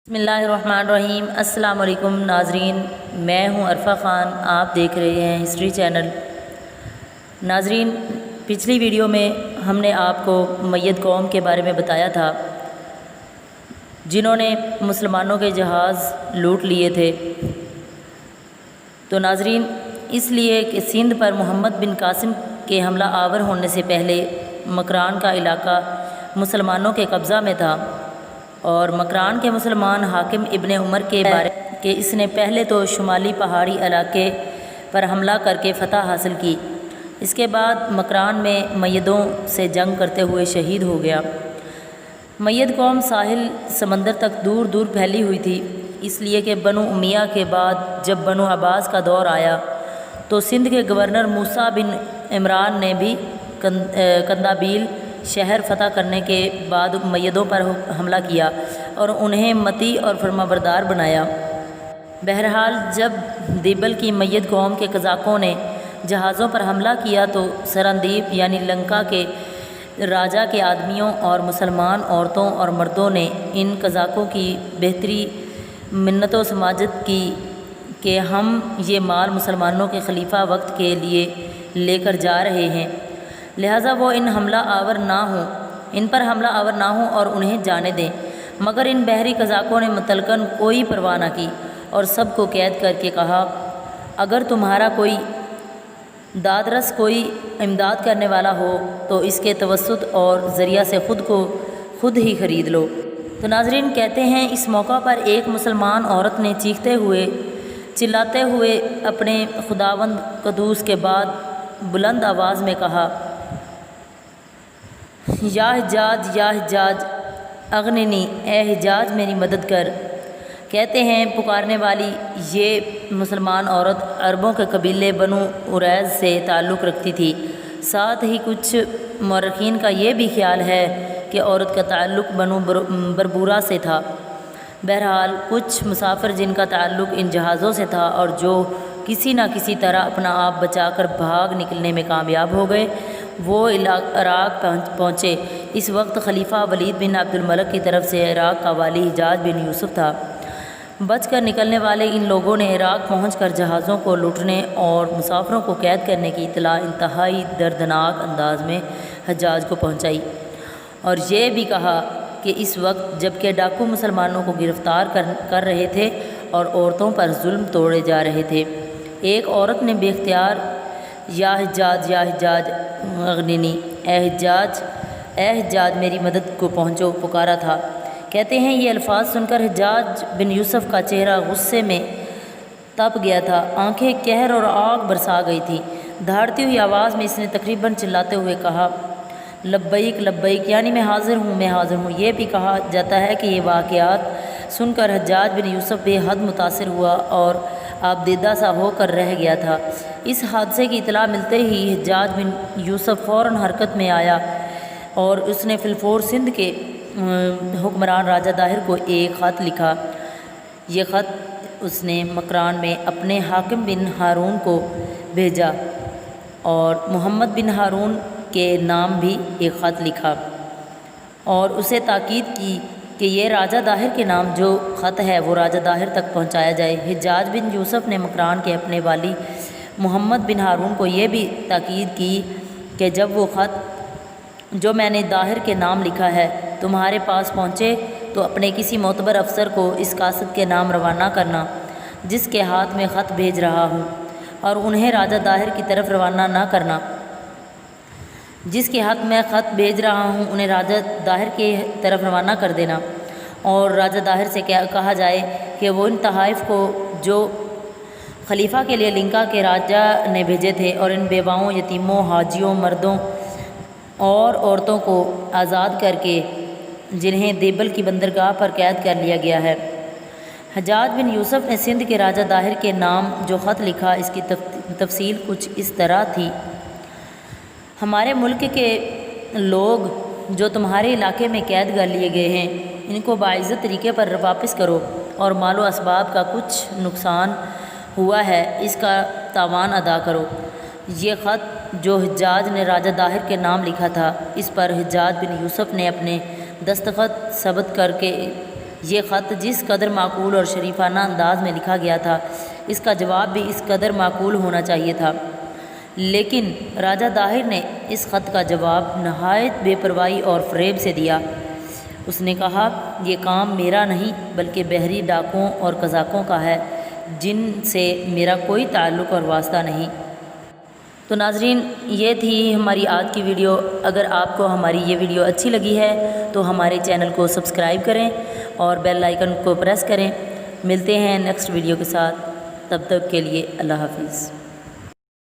بسم اللہ الرحمن الرحیم۔ السلام علیکم ناظرین، میں ہوں عرفہ خان، آپ دیکھ رہے ہیں ہسٹری چینل۔ ناظرین، پچھلی ویڈیو میں ہم نے آپ کو مید قوم کے بارے میں بتایا تھا جنہوں نے مسلمانوں کے جہاز لوٹ لیے تھے۔ تو ناظرین، اس لیے کہ سندھ پر محمد بن قاسم کے حملہ آور ہونے سے پہلے مکران کا علاقہ مسلمانوں کے قبضہ میں تھا، اور مکران کے مسلمان حاکم ابن عمر کے بارے کہ اس نے پہلے تو شمالی پہاڑی علاقے پر حملہ کر کے فتح حاصل کی، اس کے بعد مکران میں میدوں سے جنگ کرتے ہوئے شہید ہو گیا۔ مید قوم ساحل سمندر تک دور دور پھیلی ہوئی تھی، اس لیے کہ بنو امیہ کے بعد جب بنو عباس کا دور آیا تو سندھ کے گورنر موسیٰ بن عمران نے بھی کندابیل شہر فتح کرنے کے بعد میدوں پر حملہ کیا اور انہیں متی اور فرمانبردار بنایا۔ بہرحال جب دیبل کی مید قوم کے قزاقوں نے جہازوں پر حملہ کیا تو سرندیپ یعنی لنکا کے راجا کے آدمیوں اور مسلمان عورتوں اور مردوں نے ان قزاقوں کی بہتری منت و سماجت کی کہ ہم یہ مال مسلمانوں کے خلیفہ وقت کے لیے لے کر جا رہے ہیں، لہٰذا وہ ان پر حملہ آور نہ ہوں اور انہیں جانے دیں۔ مگر ان بحری قزاقوں نے مطلقاً کوئی پرواہ نہ کی اور سب کو قید کر کے کہا، اگر تمہارا کوئی دادرس کوئی امداد کرنے والا ہو تو اس کے توسط اور ذریعہ سے خود ہی خرید لو۔ تو ناظرین، کہتے ہیں اس موقع پر ایک مسلمان عورت نے چیختے ہوئے چلاتے ہوئے اپنے خداوند قدوس کے بعد بلند آواز میں کہا، یا حجاج اغننی، اے حجاج میری مدد کر۔ کہتے ہیں پکارنے والی یہ مسلمان عورت عربوں کے قبیلے بنو عریض سے تعلق رکھتی تھی۔ ساتھ ہی کچھ مورخین کا یہ بھی خیال ہے کہ عورت کا تعلق بنو بربورہ سے تھا۔ بہرحال کچھ مسافر جن کا تعلق ان جہازوں سے تھا اور جو کسی نہ کسی طرح اپنا آپ بچا کر بھاگ نکلنے میں کامیاب ہو گئے، وہ عراق پہنچے۔ اس وقت خلیفہ ولید بن عبد الملک کی طرف سے عراق کا والی حجاج بن یوسف تھا۔ بچ کر نکلنے والے ان لوگوں نے عراق پہنچ کر جہازوں کو لوٹنے اور مسافروں کو قید کرنے کی اطلاع انتہائی دردناک انداز میں حجاج کو پہنچائی، اور یہ بھی کہا کہ اس وقت جب کہ ڈاکو مسلمانوں کو گرفتار کر رہے تھے اور عورتوں پر ظلم توڑے جا رہے تھے، ایک عورت نے بے اختیار یا حجاج اغننی، اے حجاج میری مدد کو پہنچو پکارا تھا۔ کہتے ہیں یہ الفاظ سن کر حجاج بن یوسف کا چہرہ غصے میں تپ گیا تھا، آنکھیں قہر اور آگ برسا گئی تھیں۔ دھاڑتی ہوئی آواز میں اس نے تقریباً چلاتے ہوئے کہا، لبیک یعنی میں حاضر ہوں۔ یہ بھی کہا جاتا ہے کہ یہ واقعات سن کر حجاج بن یوسف بے حد متاثر ہوا اور آبدیدہ سا ہو کر رہ گیا تھا۔ اس حادثے کی اطلاع ملتے ہی حجاج بن یوسف فوراً حرکت میں آیا اور اس نے فلفور سندھ کے حکمران راجہ داہر کو ایک خط لکھا۔ یہ خط اس نے مکران میں اپنے حاکم بن ہارون کو بھیجا اور محمد بن ہارون کے نام بھی ایک خط لکھا اور اسے تاکید کی کہ یہ راجہ داہر کے نام جو خط ہے وہ راجہ داہر تک پہنچایا جائے۔ حجاج بن یوسف نے مکران کے اپنے والی محمد بن ہارون کو یہ بھی تاکید کی کہ جب وہ خط جو میں نے داہر کے نام لکھا ہے تمہارے پاس پہنچے تو اپنے کسی معتبر افسر کو اس قاصد کے نام روانہ کرنا جس کے ہاتھ میں خط بھیج رہا ہوں، اور انہیں راجہ داہر کی طرف روانہ نہ کرنا۔ جس کے ہاتھ میں خط بھیج رہا ہوں انہیں راجہ داہر کے طرف روانہ کر دینا، اور راجہ داہر سے کہا جائے کہ وہ ان تحائف کو جو خلیفہ کے لیے لنکا کے راجہ نے بھیجے تھے اور ان بیواؤں، یتیموں، حاجیوں، مردوں اور عورتوں کو آزاد کر کے جنہیں دیبل کی بندرگاہ پر قید کر لیا گیا ہے۔ حجاج بن یوسف نے سندھ کے راجہ داہر کے نام جو خط لکھا، اس کی تفصیل کچھ اس طرح تھی، ہمارے ملک کے لوگ جو تمہارے علاقے میں قید کر لیے گئے ہیں ان کو باعزت طریقے پر واپس کرو، اور مال و اسباب کا کچھ نقصان ہوا ہے اس کا تاوان ادا کرو۔ یہ خط جو حجاج نے راجہ داہر کے نام لکھا تھا، اس پر حجاج بن یوسف نے اپنے دستخط ثبت کر کے یہ خط جس قدر معقول اور شریفانہ انداز میں لکھا گیا تھا، اس کا جواب بھی اس قدر معقول ہونا چاہیے تھا، لیکن راجہ طاہر نے اس خط کا جواب نہایت بے پرواہی اور فریب سے دیا۔ اس نے کہا، یہ کام میرا نہیں بلکہ بحری ڈاکوں اور قزاقوں کا ہے، جن سے میرا کوئی تعلق اور واسطہ نہیں۔ تو ناظرین، یہ تھی ہماری آج کی ویڈیو۔ اگر آپ کو ہماری یہ ویڈیو اچھی لگی ہے تو ہمارے چینل کو سبسکرائب کریں اور بیل آئیکن کو پریس کریں۔ ملتے ہیں نیکسٹ ویڈیو کے ساتھ، تب تک کے لیے اللہ حافظ۔